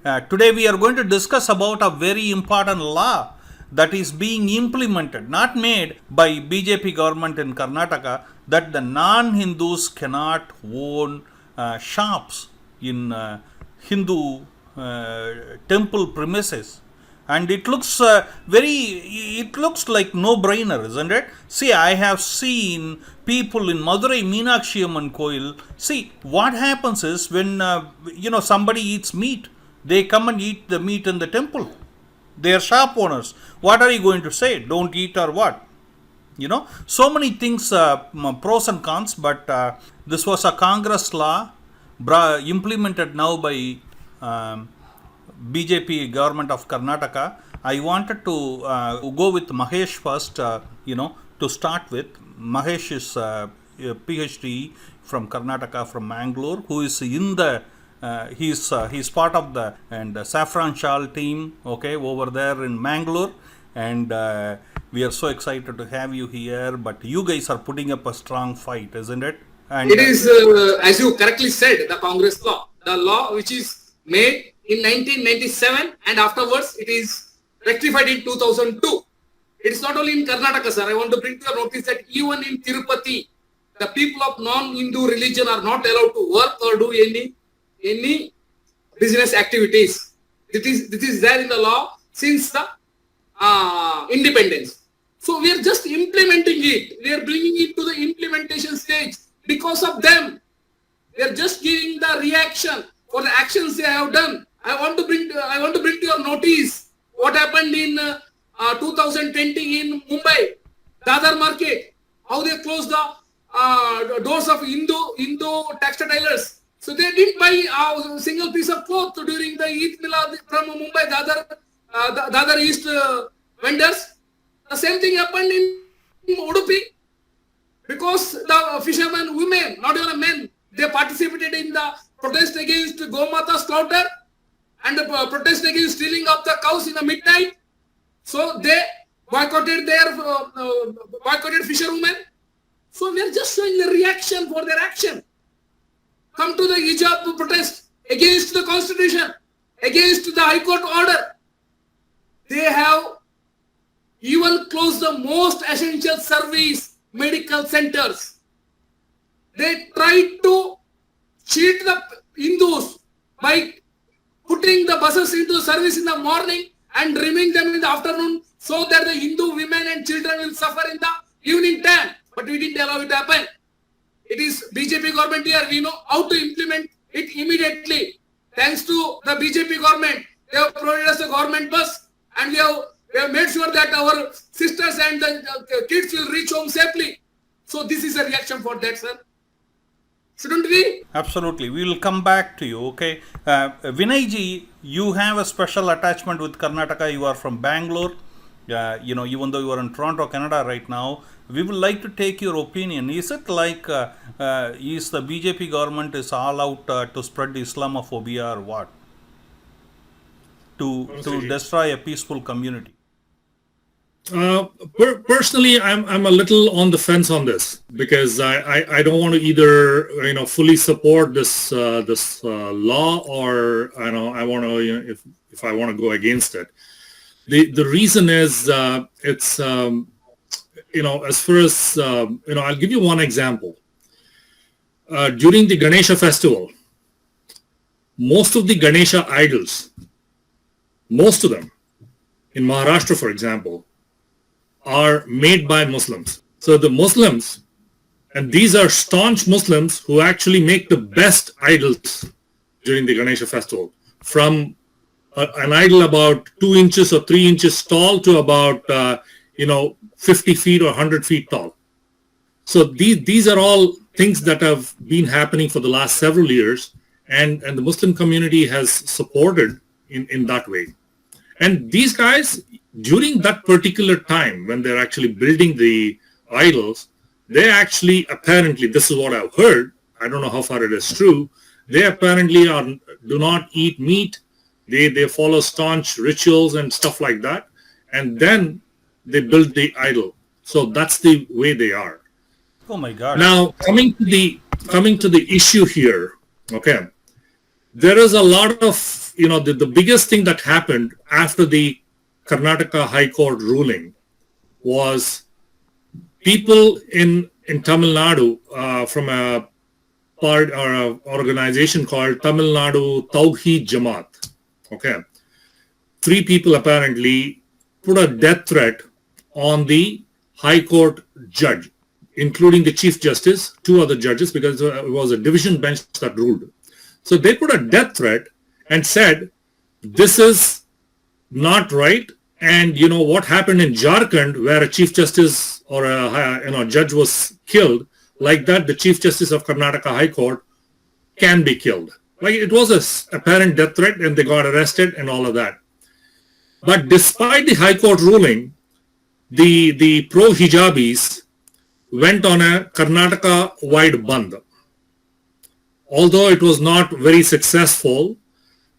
Today we are going to discuss about a very important law that is being implemented, not made by BJP government in Karnataka, that the non-Hindus cannot own shops in Hindu temple premises. And it looks it looks like no brainer, isn't it? See, I have seen people in Madurai Meenakshi Amman Koil. See, what happens is when somebody eats meat, they come and eat the meat in the temple. They are shop owners. What are you going to say? Don't eat or what? So many things, pros and cons, but this was a Congress law implemented now by BJP government of Karnataka. I wanted to go with Mahesh first, to start with. Mahesh is a PhD from Karnataka, from Mangalore, who is in the he's part of the Saffron Shawl team, okay, over there in Mangalore, and we are so excited to have you here. But you guys are putting up a strong fight, isn't it? And it is, as you correctly said, the Congress law, the law which is made in 1997, and afterwards it is rectified in 2002. It is not only in Karnataka, sir. I want to bring to your notice that even in Tirupati, the people of non-Hindu religion are not allowed to work or do any business activities. This is there in the law since the independence. So we are just implementing it. We are bringing it to the implementation stage because of them. We are just giving the reaction for the actions they have done. I want to bring to your notice what happened in 2020 in Mumbai, Dadar market, how they closed the doors of Hindu textiles. So they didn't buy a single piece of cloth during the Eid Milad from Mumbai, Dadar East vendors. The same thing happened in Udupi because the fishermen, women, not even men, they participated in the protest against Gomata slaughter and the protest against stealing of the cows in the midnight. So they boycotted fisherwomen. So we are just showing the reaction for their action. Come to the hijab protest against the constitution, against the High Court order. They have even closed the most essential service, medical centers. They tried to cheat the Hindus by putting the buses into service in the morning and removing them in the afternoon so that the Hindu women and children will suffer in the evening time. But we didn't allow it to happen. It is BJP government here. We know how to implement it immediately. Thanks to the BJP government, they have provided us a government bus, and we have made sure that our sisters and the kids will reach home safely. So this is a reaction for that, sir. Shouldn't we? Absolutely. We will come back to you, okay? Vinayji, you have a special attachment with Karnataka. You are from Bangalore. Even though you are in Toronto, Canada right now, we would like to take your opinion. Is it like, is the BJP government is all out to spread Islamophobia or what? To destroy a peaceful community? Personally, I'm a little on the fence on this because I don't want to either fully support this law or I want to if I want to go against it. The reason is it's as far as I'll give you one example. During the Ganesha festival, most of the Ganesha idols, most of them in Maharashtra, for example, are made by Muslims. So the Muslims, and these are staunch Muslims who actually make the best idols during the Ganesha festival, from an idol about 2 inches or 3 inches tall to about 50 feet or 100 feet tall. So these are all things that have been happening for the last several years, and the Muslim community has supported in that way. And these guys, during that particular time when they're actually building the idols, they actually apparently, this is what I've heard, I don't know how far it is true, they apparently do not eat meat. They follow staunch rituals and stuff like that, and then they build the idol. So that's the way they are. Oh my God! Now coming to the issue here, okay, there is a lot of the biggest thing that happened after the Karnataka High Court ruling was people in Tamil Nadu from a part or an organization called Tamil Nadu Tawheed Jamaat. Okay. 3 people apparently put a death threat on the High Court judge, including the Chief Justice, 2 other judges, because it was a division bench that ruled. So they put a death threat and said, this is not right. And what happened in Jharkhand, where a Chief Justice or a judge was killed, like that, the Chief Justice of Karnataka High Court can be killed. Like, it was a apparent death threat, and they got arrested and all of that. But despite the High Court ruling, the pro-hijabis went on a Karnataka-wide bandh. Although it was not very successful,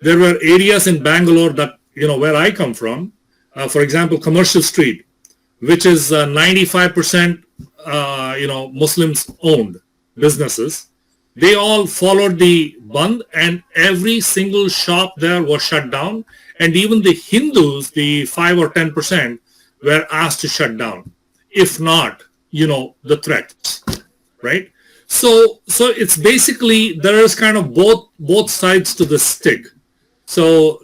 there were areas in Bangalore that, where I come from, for example, Commercial Street, which is 95%, Muslims-owned businesses. They all followed the bandh, and every single shop there was shut down. And even the Hindus, the 5 or 10%, were asked to shut down. If not, the threats, right? So it's basically, there is kind of both sides to the stick. So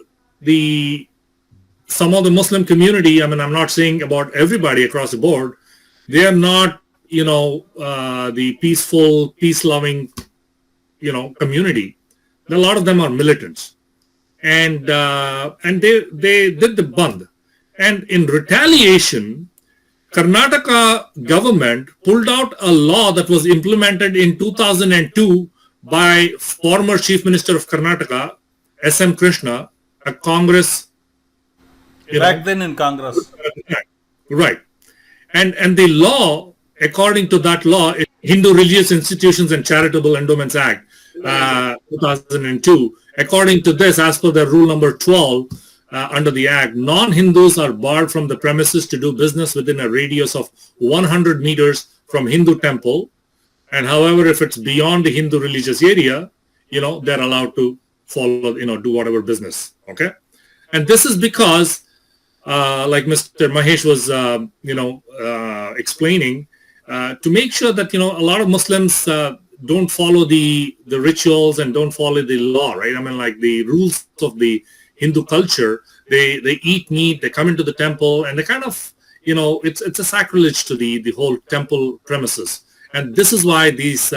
some of the Muslim community, I'm not saying about everybody across the board, they are not, the peaceful, peace-loving, community. A lot of them are militants. And they did the bandh. And in retaliation, Karnataka government pulled out a law that was implemented in 2002 by former Chief Minister of Karnataka, S.M. Krishna, a Congress. Back then in Congress. Right. And the law, according to that law, is Hindu Religious Institutions and Charitable Endowments Act, 2002. According to this, as per the rule number 12, under the Act, non-Hindus are barred from the premises to do business within a radius of 100 meters from Hindu temple. And however, if it's beyond the Hindu religious area, they're allowed to follow, do whatever business. Okay. And this is because, like Mr. Mahesh was, explaining, to make sure that, a lot of Muslims don't follow the rituals and don't follow the law, right? Like the rules of the Hindu culture, they eat meat, they come into the temple, and they kind of, it's a sacrilege to the whole temple premises. And this is why this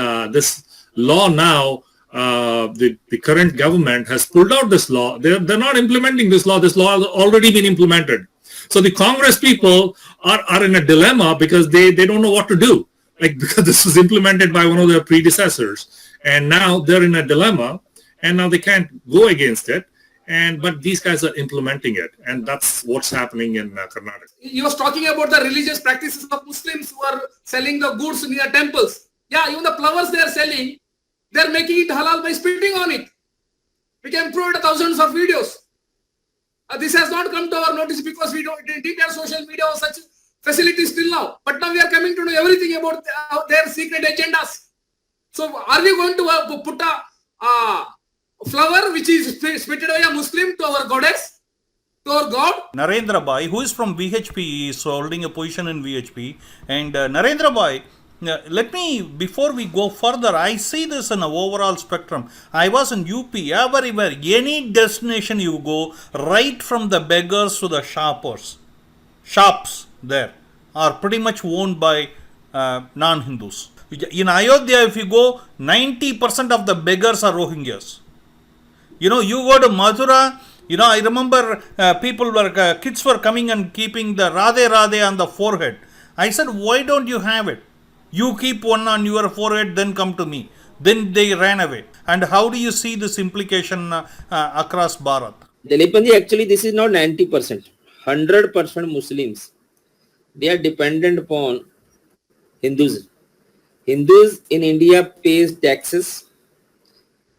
law now, the current government has pulled out this law. They're not implementing this law. This law has already been implemented. So the Congress people are in a dilemma because they don't know what to do. Because this was implemented by one of their predecessors. And now they're in a dilemma, and now they can't go against it. But these guys are implementing it, and that's what's happening in Karnataka. He was talking about the religious practices of Muslims who are selling the goods near temples. Yeah, even the flowers they are selling, they are making it halal by spitting on it. We can prove it thousands of videos. This has not come to our notice because we didn't have social media or such facilities till now. But now we are coming to know everything about their secret agendas. So are we going to put a flower which is spitted by a Muslim to our goddess, to our god? Narendra Bhai, who is from VHP, is holding a position in VHP. And Narendra Bhai, let me, before we go further, I see this in an overall spectrum. I was in UP, everywhere, any destination you go, right from the beggars to the shops there are pretty much owned by non-Hindus. In Ayodhya, if you go, 90% of the beggars are Rohingyas. You go to Mathura, I remember kids were coming and keeping the Radhe Radhe on the forehead. I said, why don't you have it? You keep one on your forehead, then come to me. Then they ran away. And how do you see this implication across Bharat? Dilipandi, actually this is not 90%. 100% Muslims. They are dependent upon Hindus. Hindus in India pays taxes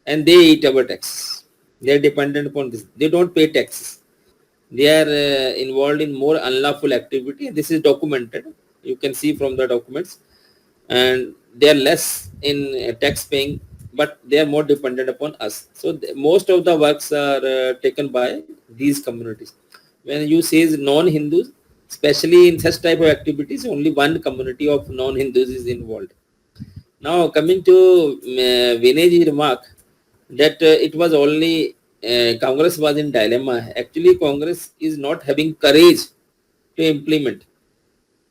and they eat our taxes. They are dependent upon this. They don't pay taxes. They are involved in more unlawful activity. This is documented. You can see from the documents. And they are less in tax paying but they are more dependent upon us. So most of the works are taken by these communities. When you say non-Hindus, especially in such type of activities, only one community of non-Hindus is involved. Now coming to Vinay's remark that it was only Congress was in dilemma. Actually, Congress is not having courage to implement.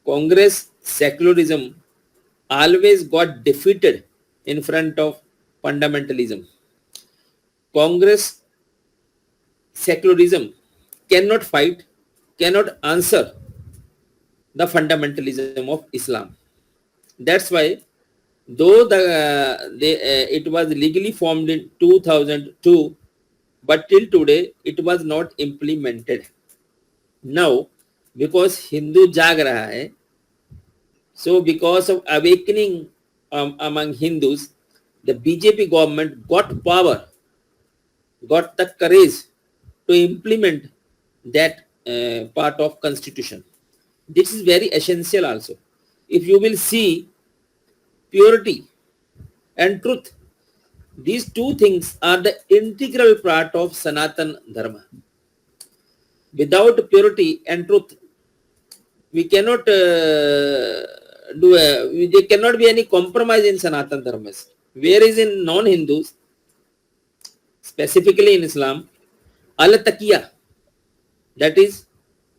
Congress secularism always got defeated in front of fundamentalism. Congress secularism cannot fight, cannot answer the fundamentalism of Islam. That's why, though it was legally formed in 2002, but till today it was not implemented. Now, because Hindu जाग रहा है, so because of awakening among Hindus, the BJP government got power, got the courage to implement that part of constitution. This is very essential also. If you will see purity and truth, these two things are the integral part of Sanatan Dharma. Without purity and truth, we cannot there cannot be any compromise in Sanatan Dharmas. Whereas in non-Hindus, specifically in Islam, al-taqiyya, that is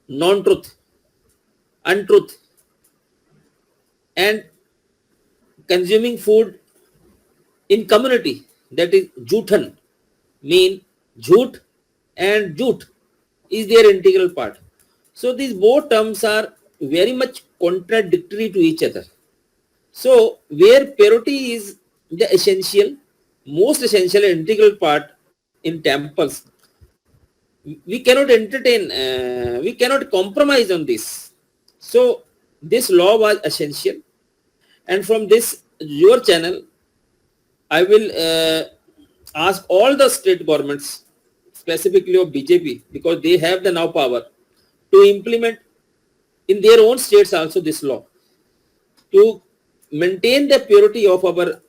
non-truth, untruth, and consuming food in community, that is jhoothan, mean jhoot and joot is their integral part. So these both terms are very much contradictory to each other. So where purity is the essential, most essential and integral part in temples, we cannot entertain, we cannot compromise on this. So this law was essential, and from this your channel, I will ask all the state governments, specifically of BJP, because they have the now power to implement in their own states also this law, to maintain the purity of our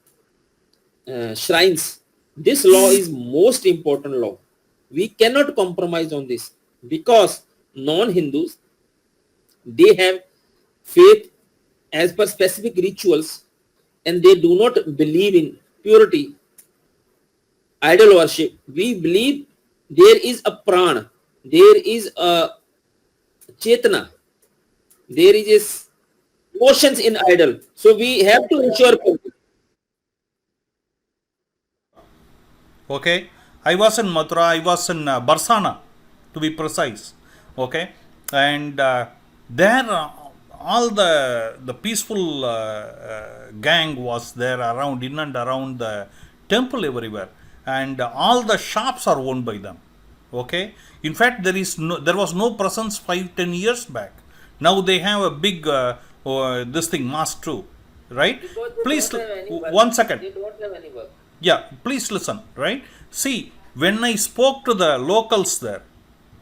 shrines. This law is most important law. We cannot compromise on this, because non-Hindus, they have faith as per specific rituals, and they do not believe in purity, idol worship. We believe there is a Prana, there is a Chetana, there is emotions in idol. So we have to ensure purity. Okay, I was in Mathura, I was in Barsana, to be precise. Okay, and there all the peaceful gang was there around, in and around the temple everywhere, and all the shops are owned by them. Okay, in fact there was no presence 5-10 years back. Now they have a big this thing mosque too, right? Please, one second. They don't have any work. Yeah, please listen, right? See, when I spoke to the locals there,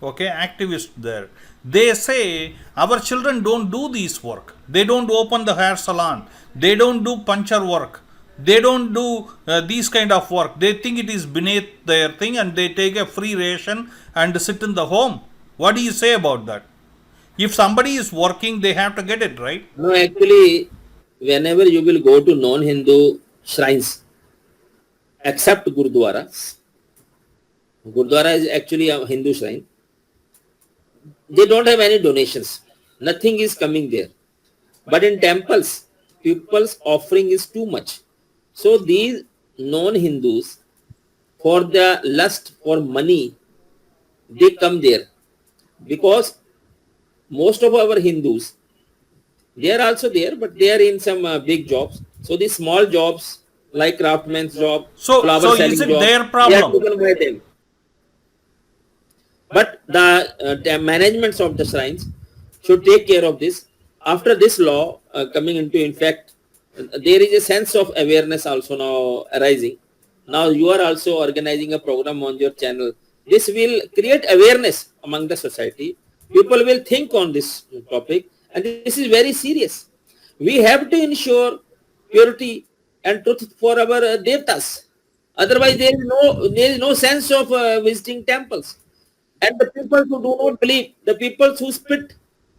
okay, activists there, they say our children don't do this work. They don't open the hair salon. They don't do puncture work. They don't do these kind of work. They think it is beneath their thing, and they take a free ration and sit in the home. What do you say about that? If somebody is working, they have to get it, right? No, actually, whenever you will go to non-Hindu shrines, except Gurudwara, Gurudwara is actually a Hindu shrine, they don't have any donations. Nothing is coming there. But in temples, people's offering is too much. So these non-Hindus, for the lust for money, they come there. Because most of our Hindus, they are also there, but they are in some big jobs. So these small jobs, like craftsman's job, So flower selling is it job, their they are problem? taken by them. But the managements of the shrines should take care of this. After this law coming into effect, there is a sense of awareness also now arising. Now you are also organizing a program on your channel. This will create awareness among the society. People will think on this topic, and this is very serious. We have to ensure purity and truth for our devtas. Otherwise, there is no sense of visiting temples. And the people who do not believe, the people who spit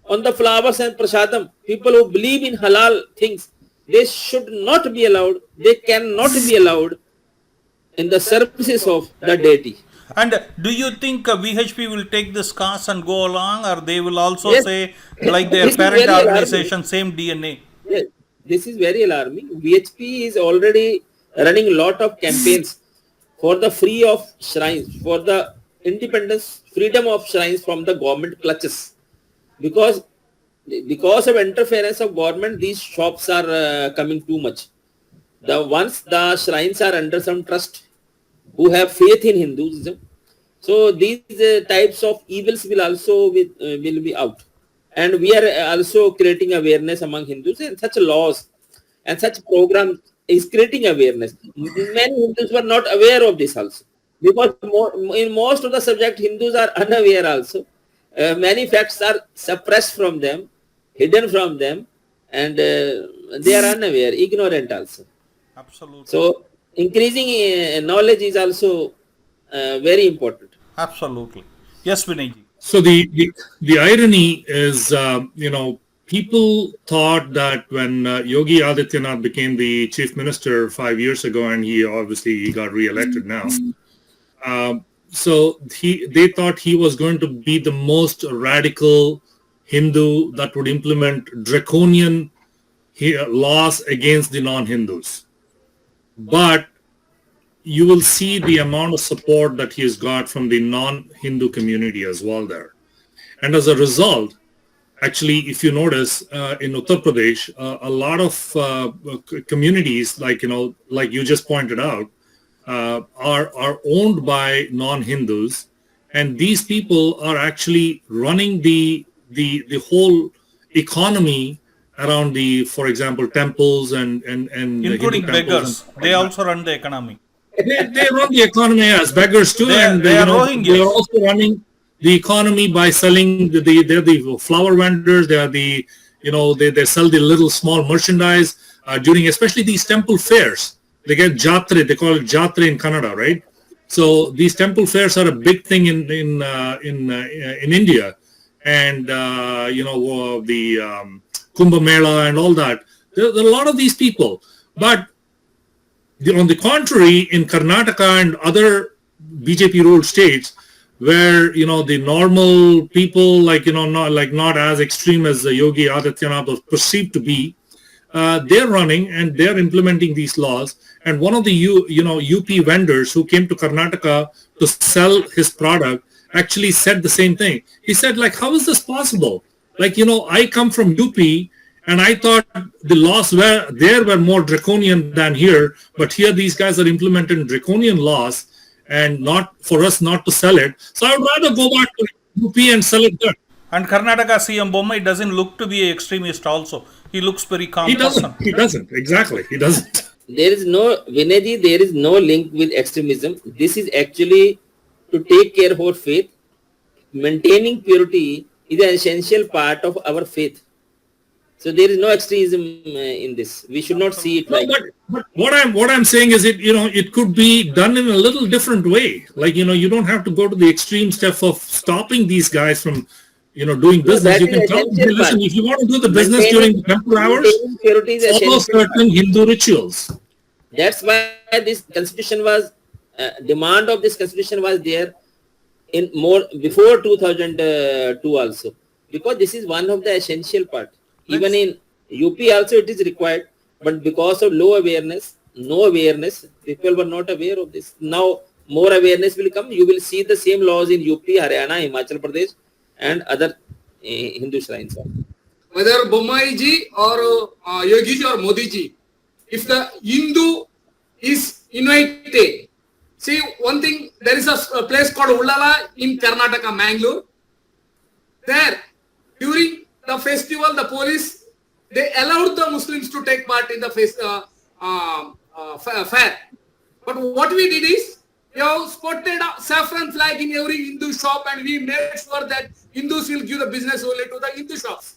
on the flowers and prasadam, people who believe in halal things, they should not be allowed. They cannot be allowed in the services of the deity. And do you think VHP will take this cause and go along, or they will also Yes, say, like their this is parent very alarming. organization, same DNA? Yes, this is very alarming. VHP is already running a lot of campaigns for the free of shrines, for the independence, freedom of shrines from the government clutches. Because of interference of government, these shops are coming too much. Once the shrines are under some trust, who have faith in Hinduism, so these types of evils will be out. And we are also creating awareness among Hindus, and such laws and such programs is creating awareness. Many Hindus were not aware of this also, because in most of the subject Hindus are unaware also. Many facts are suppressed from them, hidden from them, and they are unaware, ignorant also. Absolutely. So increasing knowledge is also very important. Absolutely. Yes, Vinayji. So the irony is, people thought that when Yogi Adityanath became the chief minister 5 years ago, and he got re-elected now. So they thought he was going to be the most radical Hindu that would implement draconian laws against the non-Hindus. But you will see the amount of support that he has got from the non-Hindu community as well there. And as a result, actually, if you notice, in Uttar Pradesh, a lot of communities, like you just pointed out, are owned by non-Hindus, and these people are actually running the whole economy around for example, temples and Including beggars. They also run the economy. They run the economy as beggars too, They are they're also running the economy by selling they're the flower vendors. They are they sell the little small merchandise during especially these temple fairs. They get jatre. They call it jatre in Kannada, right? So these temple fairs are a big thing in India, and the Kumbh Mela and all that. There are a lot of these people, but on the contrary, in Karnataka and other BJP-ruled states, where the normal people, not as extreme as Yogi Adityanath was perceived to be, they're running and they're implementing these laws. And one of the UP vendors who came to Karnataka to sell his product actually said the same thing. He said, how is this possible? I come from UP, and I thought the laws were more draconian than here, but here these guys are implementing draconian laws and not for us not to sell it. So I would rather go back to UP and sell it there. And Karnataka CM Bommai doesn't look to be an extremist also. He looks very calm. He doesn't. Exactly. He doesn't. There is no link with extremism. This is actually to take care of our faith. Maintaining purity is an essential part of our faith. So there is no extremism in this. We should not see it like. But what I'm saying is it could be done in a little different way. You don't have to go to the extreme step of stopping these guys from doing business. You can tell them, listen, if you want to do the business during the temple hours, follow certain Hindu rituals. That's why this constitution was demand of this constitution was there in more before 2002 also, because this is one of the essential part. Even in UP also it is required, but because of no awareness, people were not aware of this. Now more awareness will come. You will see the same laws in UP, Haryana, Himachal Pradesh, and other Hindu shrines. Whether Bommai ji or Yogi ji or Modi ji, if the Hindu is invited, see one thing, there is a place called Ullala in Karnataka, Mangalore. There, during the festival, the police, they allowed the Muslims to take part in the fair. But what we did is, we have spotted a saffron flag in every Hindu shop, and we made sure that Hindus will give the business only to the Hindu shops.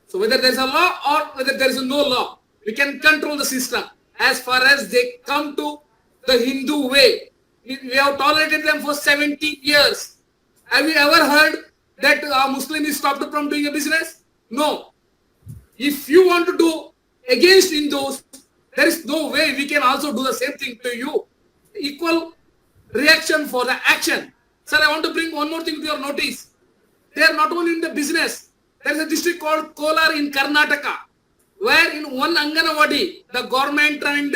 So whether there is a law or whether there is no law, we can control the system as far as they come to the Hindu way. We have tolerated them for 70 years. Have you ever heard that a Muslim is stopped from doing a business? No. If you want to do against Hindus, there is no way we can also do the same thing to you. Equal reaction for the action. Sir, I want to bring one more thing to your notice. They are not only in the business. There is a district called Kolar in Karnataka, where in one Anganawadi, the government and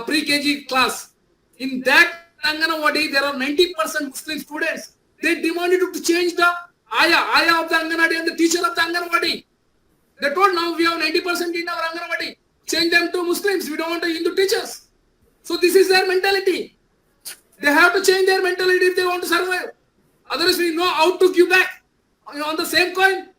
pre-KG class, in that Anganawadi, there are 90% Muslim students. They demanded to change the ayah of the Anganawadi and the teacher of the Anganawadi. They told, now we have 90% in our Anganawadi. Change them to Muslims. We don't want Hindu teachers. So this is their mentality. They have to change their mentality if they want to survive. Otherwise, we know how to give back. On the same coin,